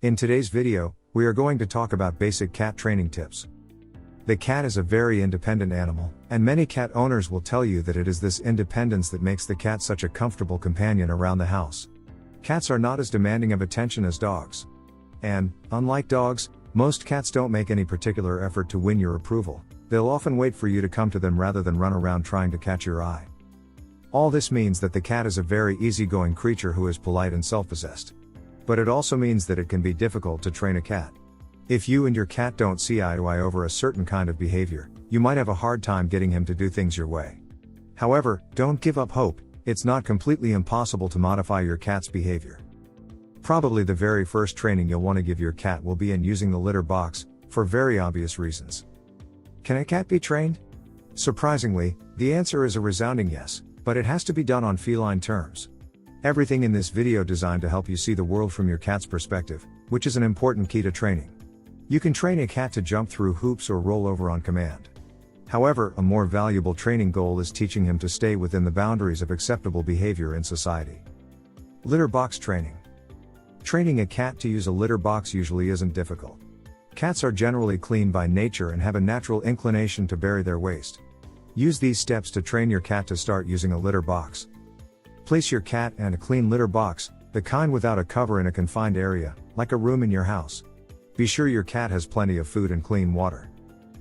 In today's video, we are going to talk about basic cat training tips. The cat is a very independent animal, and many cat owners will tell you that it is this independence that makes the cat such a comfortable companion around the house. Cats are not as demanding of attention as dogs. And, unlike dogs, most cats don't make any particular effort to win your approval. They'll often wait for you to come to them rather than run around trying to catch your eye. All this means that the cat is a very easygoing creature who is polite and self-possessed. But it also means that it can be difficult to train a cat. If you and your cat don't see eye to eye over a certain kind of behavior, you might have a hard time getting him to do things your way. However, don't give up hope. It's not completely impossible to modify your cat's behavior. Probably the very first training you'll want to give your cat will be in using the litter box, for very obvious reasons. Can a cat be trained? Surprisingly, the answer is a resounding yes, but it has to be done on feline terms. Everything in this video designed to help you see the world from your cat's perspective, which is an important key to training. You can train a cat to jump through hoops or roll over on command. However, a more valuable training goal is teaching him to stay within the boundaries of acceptable behavior in society. Litter box training. Training a cat to use a litter box usually isn't difficult. Cats are generally clean by nature and have a natural inclination to bury their waste. Use these steps to train your cat to start using a litter box. Place your cat in a clean litter box, the kind without a cover in a confined area, like a room in your house. Be sure your cat has plenty of food and clean water.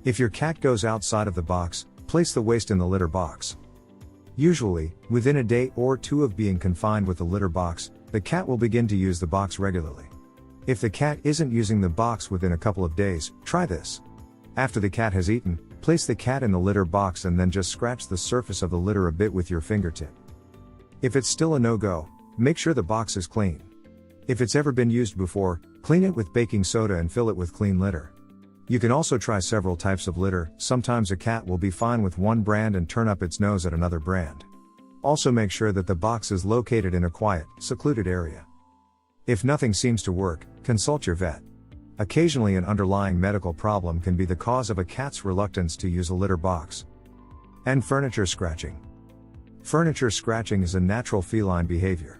If your cat goes outside of the box, place the waste in the litter box. Usually, within a day or two of being confined with the litter box, the cat will begin to use the box regularly. If the cat isn't using the box within a couple of days, try this. After the cat has eaten, place the cat in the litter box and then just scratch the surface of the litter a bit with your fingertip. If it's still a no-go, make sure the box is clean. If it's ever been used before, clean it with baking soda and fill it with clean litter. You can also try several types of litter. Sometimes a cat will be fine with one brand and turn up its nose at another brand. Also make sure that the box is located in a quiet, secluded area. If nothing seems to work, consult your vet. Occasionally an underlying medical problem can be the cause of a cat's reluctance to use a litter box. And furniture scratching. Furniture scratching is a natural feline behavior.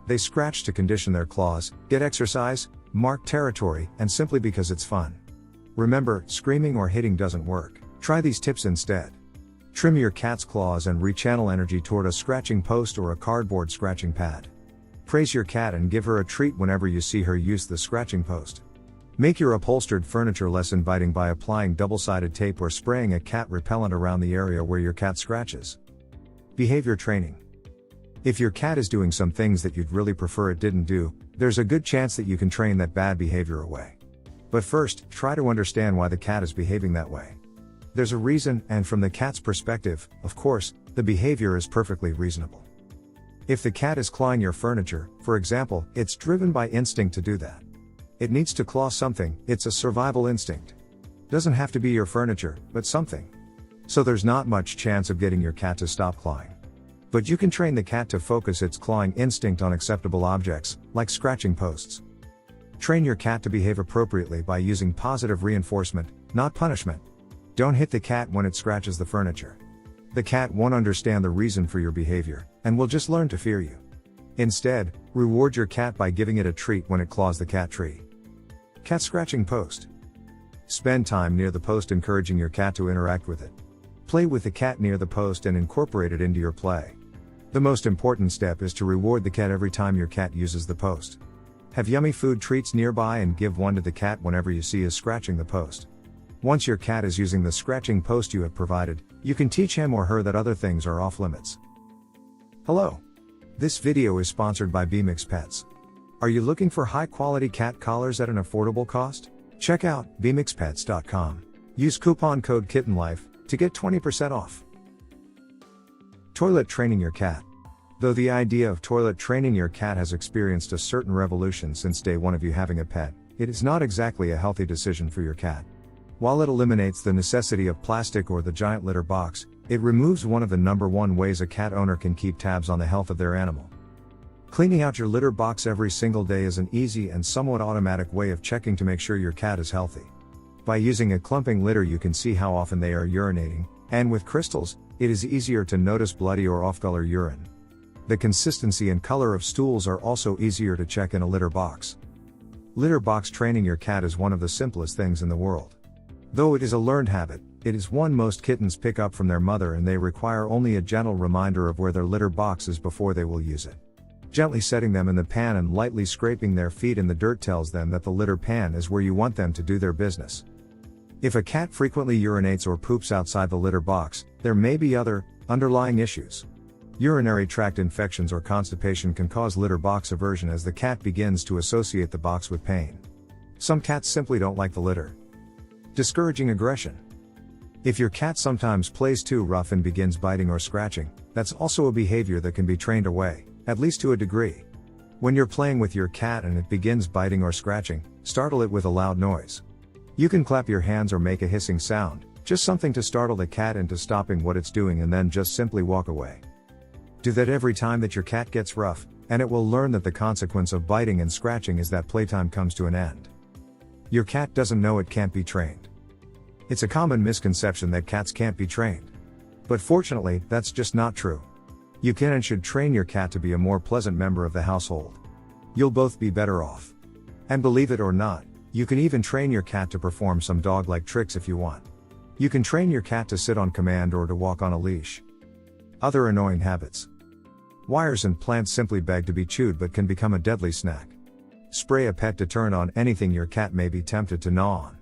They scratch to condition their claws, get exercise, mark territory, and simply because it's fun. Remember, screaming or hitting doesn't work. Try these tips instead. Trim your cat's claws and rechannel energy toward a scratching post or a cardboard scratching pad. Praise your cat and give her a treat whenever you see her use the scratching post. Make your upholstered furniture less inviting by applying double-sided tape or spraying a cat repellent around the area where your cat scratches. Behavior training. If your cat is doing some things that you'd really prefer it didn't do, there's a good chance that you can train that bad behavior away. But first, try to understand why the cat is behaving that way. There's a reason, and from the cat's perspective, of course, the behavior is perfectly reasonable. If the cat is clawing your furniture, for example, it's driven by instinct to do that. It needs to claw something, it's a survival instinct. Doesn't have to be your furniture, but something. So there's not much chance of getting your cat to stop clawing. But you can train the cat to focus its clawing instinct on acceptable objects, like scratching posts. Train your cat to behave appropriately by using positive reinforcement, not punishment. Don't hit the cat when it scratches the furniture. The cat won't understand the reason for your behavior, and will just learn to fear you. Instead, reward your cat by giving it a treat when it claws the cat tree. Cat scratching post. Spend time near the post encouraging your cat to interact with it. Play with the cat near the post and incorporate it into your play. The most important step is to reward the cat every time your cat uses the post. Have yummy food treats nearby and give one to the cat whenever you see is scratching the post. Once your cat is using the scratching post you have provided, you can teach him or her that other things are off limits. Hello. This video is sponsored by B-Mix Pets. Are you looking for high-quality cat collars at an affordable cost? Check out bmixpets.com. Use coupon code KittenLife to get 20% off. Toilet training your cat. Though the idea of toilet training your cat has experienced a certain revolution since day one of you having a pet, it is not exactly a healthy decision for your cat. While it eliminates the necessity of plastic or the giant litter box, it removes one of the number one ways a cat owner can keep tabs on the health of their animal. Cleaning out your litter box every single day is an easy and somewhat automatic way of checking to make sure your cat is healthy. By using a clumping litter you can see how often they are urinating, and with crystals, it is easier to notice bloody or off-color urine. The consistency and color of stools are also easier to check in a litter box. Litter box training your cat is one of the simplest things in the world. Though it is a learned habit, it is one most kittens pick up from their mother, and they require only a gentle reminder of where their litter box is before they will use it. Gently setting them in the pan and lightly scraping their feet in the dirt tells them that the litter pan is where you want them to do their business. If a cat frequently urinates or poops outside the litter box, there may be other, underlying issues. Urinary tract infections or constipation can cause litter box aversion as the cat begins to associate the box with pain. Some cats simply don't like the litter. Discouraging aggression. If your cat sometimes plays too rough and begins biting or scratching, that's also a behavior that can be trained away, at least to a degree. When you're playing with your cat and it begins biting or scratching, startle it with a loud noise. You can clap your hands or make a hissing sound, just something to startle the cat into stopping what it's doing, and then just simply walk away. Do that every time that your cat gets rough, and it will learn that the consequence of biting and scratching is that playtime comes to an end. Your cat doesn't know it can't be trained. It's a common misconception that cats can't be trained. But fortunately, that's just not true. You can and should train your cat to be a more pleasant member of the household. You'll both be better off. And believe it or not, you can even train your cat to perform some dog-like tricks if you want. You can train your cat to sit on command or to walk on a leash. Other annoying habits. Wires and plants simply beg to be chewed but can become a deadly snack. Spray a pet deterrent on anything your cat may be tempted to gnaw on.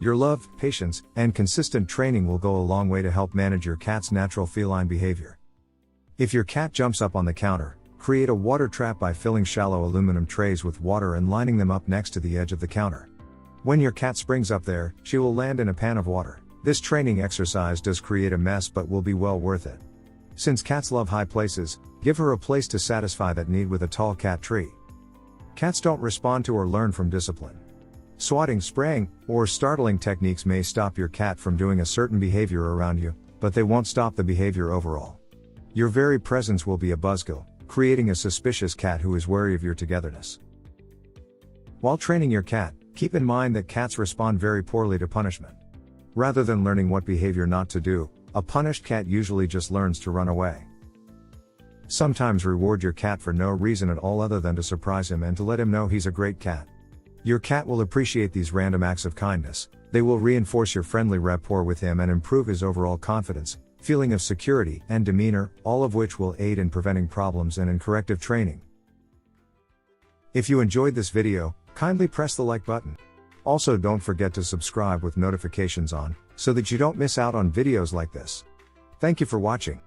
Your love, patience, and consistent training will go a long way to help manage your cat's natural feline behavior. If your cat jumps up on the counter, create a water trap by filling shallow aluminum trays with water and lining them up next to the edge of the counter. When your cat springs up there, she will land in a pan of water. This training exercise does create a mess but will be well worth it. Since cats love high places, give her a place to satisfy that need with a tall cat tree. Cats don't respond to or learn from discipline. Swatting, spraying, or startling techniques may stop your cat from doing a certain behavior around you, but they won't stop the behavior overall. Your very presence will be a buzzkill, creating a suspicious cat who is wary of your togetherness. While training your cat, keep in mind that cats respond very poorly to punishment. Rather than learning what behavior not to do, a punished cat usually just learns to run away. Sometimes reward your cat for no reason at all other than to surprise him and to let him know he's a great cat. Your cat will appreciate these random acts of kindness. They will reinforce your friendly rapport with him and improve his overall confidence, feeling of security, and demeanor, all of which will aid in preventing problems and in corrective training. If you enjoyed this video, kindly press the like button. Also, don't forget to subscribe with notifications on, so that you don't miss out on videos like this. Thank you for watching.